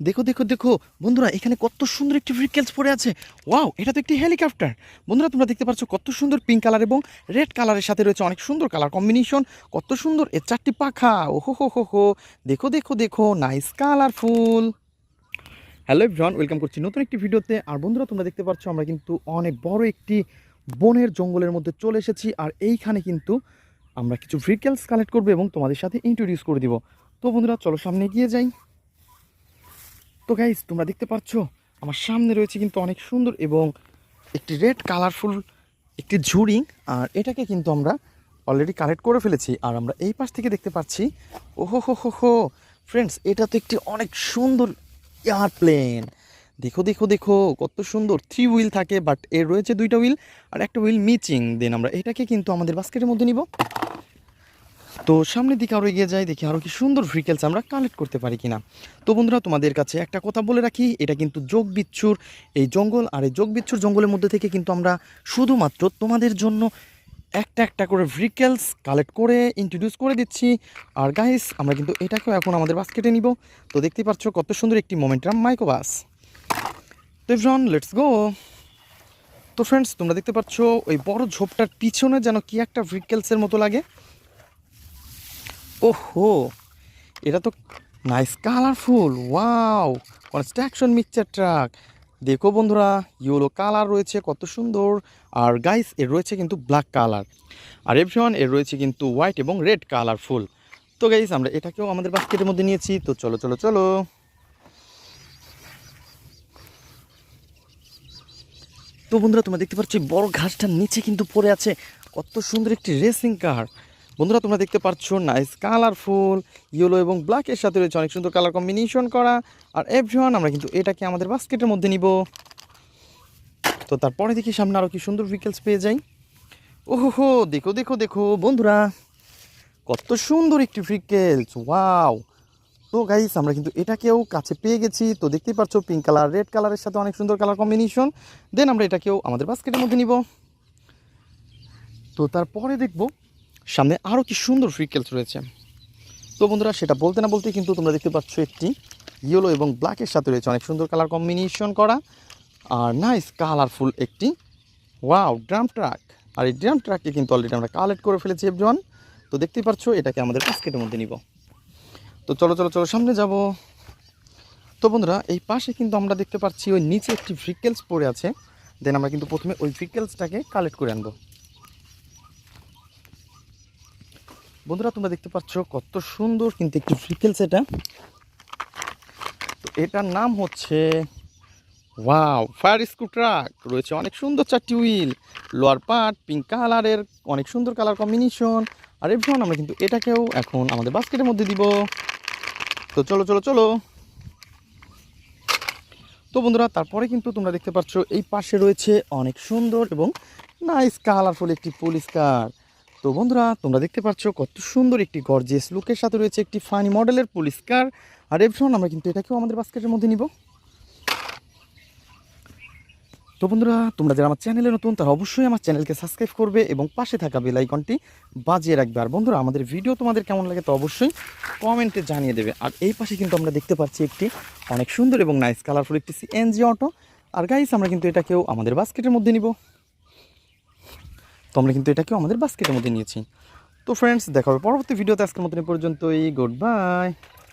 দেখো দেখো দেখো বন্ধুরা, এখানে কত সুন্দর একটি ভেহিকেলস পড়ে আছে। ওয়াও, এটা তো একটি হেলিকপ্টার। বন্ধুরা তোমরা দেখতে পাচ্ছ কত সুন্দর পিঙ্ক কালার এবং রেড কালারের সাথে রয়েছে অনেক সুন্দর কালার কম্বিনেশন। কত সুন্দর এর চারটি পাখা, ওহো হো হো হো। দেখো দেখো দেখো, nice colourful. Hello everyone, welcome করছি নতুন একটি ভিডিওতে। আর বন্ধুরা তোমরা দেখতে পাচ্ছ আমরা কিন্তু অনেক বড় একটি বনের জঙ্গলের মধ্যে চলে এসেছি। আর এইখানে কিন্তু আমরা কিছু ভেহিকেলস কালেক্ট করবো এবং তোমাদের সাথে ইন্ট্রোডিউস করে দিব। তো বন্ধুরা চলো সামনে এগিয়ে যাই। তো গাইস তোমরা দেখতে পাচ্ছ আমার সামনে রয়েছে কিন্তু অনেক সুন্দর এবং একটি রেড কালারফুল একটি ঝুড়ি। আর এটাকে কিন্তু আমরা অলরেডি কালেক্ট করে ফেলেছি। আর আমরা এই পাশ থেকে দেখতে পাচ্ছি, ওহো হো হো হো ফ্রেন্ডস, এটা তো একটি অনেক সুন্দর এয়ারপ্লেন। দেখো দেখো দেখো কত সুন্দর, 3 হুইল থাকে বাট এর রয়েছে 2টা হুইল আর একটা হুইল মিচিং। দেন আমরা এটাকে কিন্তু আমাদের বাস্কেটের মধ্যে নিব। তো সামনের দিকে আরও এগিয়ে যাই, দেখি আরও কি সুন্দর ভেহিকেলস আমরা কালেক্ট করতে পারি কিনা। তো বন্ধুরা তোমাদের কাছে একটা কথা বলে রাখি, এটা কিন্তু যোগবিচ্ছুর এই জঙ্গল। আর এই যোগবিচ্ছুর জঙ্গলের মধ্যে থেকে কিন্তু আমরা শুধুমাত্র তোমাদের জন্য একটা একটা করে ভেহিকেলস কালেক্ট করে ইন্ট্রোডিউস করে দিচ্ছি। আর গাইস আমরা কিন্তু এটাকেও এখন আমাদের বাস্কেটে নিব। তো দেখতে পাচ্ছ কত সুন্দর একটি মোমেন্টাম মাইক্রোবাস। তো এভরিওয়ান লেটস গো। তো ফ্রেন্ডস তোমরা দেখতে পাচ্ছ ওই বড় ঝোপটার পিছনে যেন কি একটা ভেহিকেলসের মতো লাগে। ওহো, এটা তো nice colourful, wow, construction mixture truck. দেখো বন্ধুরা, ইয়েলো কালার রয়েছে কত সুন্দর। আর গাইস এর রয়েছে কিন্তু ব্ল্যাক কালার। আর এভরিওয়ান এর রয়েছে কিন্তু হোয়াইট এবং রেড কালারফুল। তো গাইস আমরা এটাকেও আমাদের বাস্কেটের মধ্যে নিয়েছি। তো চলো চলো চলো। তো বন্ধুরা তোমরা দেখতে পাচ্ছ বড় ঘাসটার নিচে কিন্তু পড়ে আছে কত সুন্দর একটি রেসিং কার। বন্ধুরা তোমরা দেখতে পাচ্ছ নাইস কালারফুল ইয়েলো এবং ব্ল্যাকের সাথে রয়েছে অনেক সুন্দর কালার কম্বিনেশন করা। আর এভরিওয়ান আমরা কিন্তু এটাকে আমাদের বাস্কেটের মধ্যে নিব। তো তারপরে দেখি সামনে আরও কি সুন্দর ভেহিকেলস পেয়ে যাই। ওহো হো, দেখো দেখো দেখো বন্ধুরা, কত সুন্দর একটি ভেহিকেলস, ওয়াও। তো গাইস আমরা কিন্তু এটাকেও কাছে পেয়ে গেছি। তো দেখতেই পাচ্ছ পিঙ্ক কালার রেড কালারের সাথে অনেক সুন্দর কালার কম্বিনেশন। দেন আমরা এটাকেও আমাদের বাস্কেটের মধ্যে নিব। তো তারপরে দেখব সামনে আরও কি সুন্দর ভেহিকেলস রয়েছে। তো বন্ধুরা সেটা বলতে না বলতে কিন্তু তোমরা দেখতে পাচ্ছ একটি ইয়েলো এবং ব্ল্যাকের সাথে রয়েছে অনেক সুন্দর কালার কম্বিনেশন করা আর নাইস কালারফুল একটি ওয়াও ড্রাম ট্রাক। আর এই ড্রাম ট্রাককে কিন্তু অলরেডি আমরা কালেক্ট করে ফেলেছি এভরিওয়ান। তো দেখতেই পাচ্ছ এটাকে আমাদের বাস্কেটের মধ্যে নিব। তো চলো চলো চলো সামনে যাব। তো বন্ধুরা এই পাশে কিন্তু আমরা দেখতে পাচ্ছি ওই নিচে একটি ভেহিকেলস পড়ে আছে। দেন আমরা কিন্তু প্রথমে ওই ভেহিকেলসটাকে কালেক্ট করে আনবো। বন্ধুরা তোমরা দেখতে পাচ্ছ কত সুন্দর কিন্তু একটি ভেহিকেলস এটা। তো এটার নাম হচ্ছে ওয়াও ফায়ার স্কুপ ট্রাক। রয়েছে অনেক সুন্দর 4টি হুইল, লোয়ার পার্ট পিঙ্ক কালারের অনেক সুন্দর কালার কম্বিনেশন। আর এভরিওয়ান আমরা কিন্তু এটাকেও এখন আমাদের বাস্কেটের মধ্যে দিব। তো চলো চলো চলো। তো বন্ধুরা তারপরে কিন্তু তোমরা দেখতে পাচ্ছ এই পাশে রয়েছে অনেক সুন্দর এবং নাইস কালারফুল একটি পুলিশ কার। তো বন্ধুরা তোমরা দেখতে পাচ্ছ কত সুন্দর একটি গর্জিয়াস লুকের সাথে রয়েছে একটি ফানি মডেলের পুলিশ কার। আর এভরিওয়ান আমরা কিন্তু এটাকেও আমাদের বাস্কেটের মধ্যে নিব। তো বন্ধুরা তোমরা যারা আমার চ্যানেলে নতুন তারা অবশ্যই আমার চ্যানেলকে সাবস্ক্রাইব করবে এবং পাশে থাকা বেল আইকনটি বাজিয়ে রাখবে। আর বন্ধুরা আমাদের ভিডিও তোমাদের কেমন লাগে তো অবশ্যই কমেন্টে জানিয়ে দেবে। আর এই পাশে কিন্তু আমরা দেখতে পাচ্ছি একটি অনেক সুন্দর এবং নাইস কালারফুল একটি সিএনজি অটো। আর গাইস আমরা কিন্তু এটাকেও আমাদের বাস্কেটের মধ্যে নিব। তো আমরা কিন্তু এটাকেও আমাদের বাস্কেটের মধ্যে নিয়েছি। তো ফ্রেন্ডস দেখা হবে পরবর্তী ভিডিওতে। আজকের মতন পর্যন্তই, গুড বাই।